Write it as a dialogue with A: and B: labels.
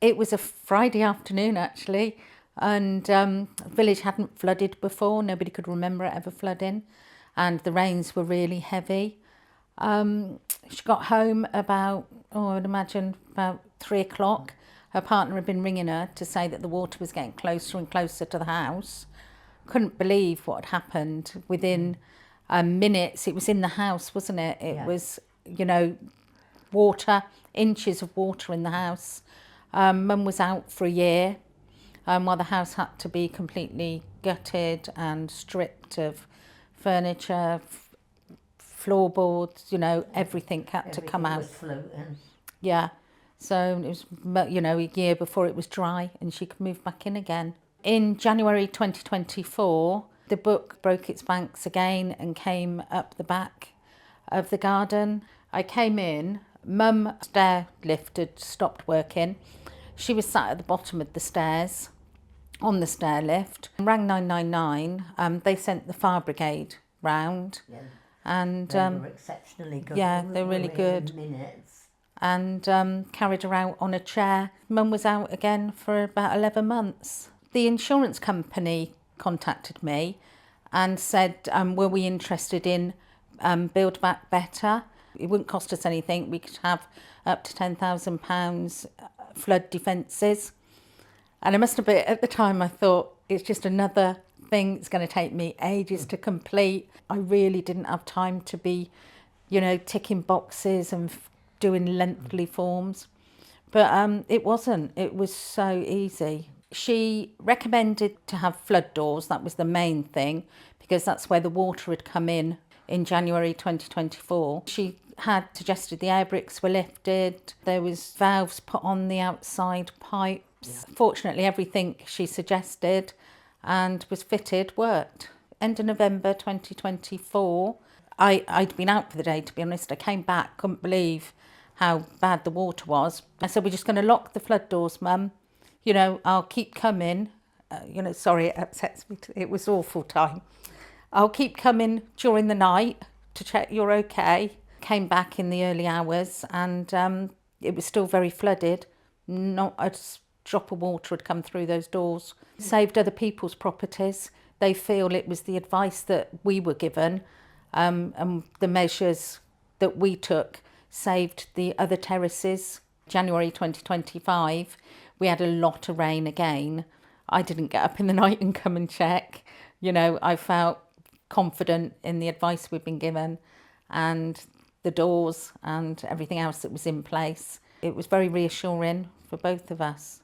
A: It was a Friday afternoon actually, and the village hadn't flooded before. Nobody could remember it ever flooding, and the rains were really heavy. She got home about, I'd imagine about 3 o'clock. Her partner had been ringing her to say that the water was getting closer and closer to the house. Couldn't believe what had happened. Within minutes, it was in the house, wasn't it? It was, water, inches of water in the house. Mum was out for a year while the house had to be completely gutted and stripped of furniture, floorboards, everything had to come out.
B: Was floating.
A: Yeah, so it was, a year before it was dry and she could move back in again. In January 2024, the brook broke its banks again and came up the back of the garden. I came in, Mum stair lift had stopped working. She was sat at the bottom of the stairs on the stair lift. Rang 999. They sent the fire brigade round.
B: Yeah.
A: And
B: they were exceptionally good.
A: Yeah, they're really good.
B: Minutes.
A: And carried her out on a chair. Mum was out again for about 11 months. The insurance company contacted me and said, were we interested in Build Back Better? It wouldn't cost us anything. We could have up to £10,000 flood defences. And I must admit, at the time I thought, it's just another thing that's going to take me ages to complete. I really didn't have time to be, ticking boxes and doing lengthy forms. But it wasn't. It was so easy. She recommended to have flood doors. That was the main thing, because that's where the water had come in January 2024. She had suggested the air bricks were lifted. There was valves put on the outside pipes. Yeah. Fortunately, everything she suggested and was fitted worked. End of November 2024, I'd been out for the day, to be honest. I came back, couldn't believe how bad the water was. I said, we're just going to lock the flood doors, Mum. I'll keep coming. Sorry, it upsets me. It was awful time. I'll keep coming during the night to check you're okay. Came back in the early hours and it was still very flooded. Not a drop of water had come through those doors. Saved other people's properties. They feel it was the advice that we were given and the measures that we took saved the other terraces. January 2025, we had a lot of rain again. I didn't get up in the night and come and check. I felt confident in the advice we'd been given and the doors and everything else that was in place. It was very reassuring for both of us.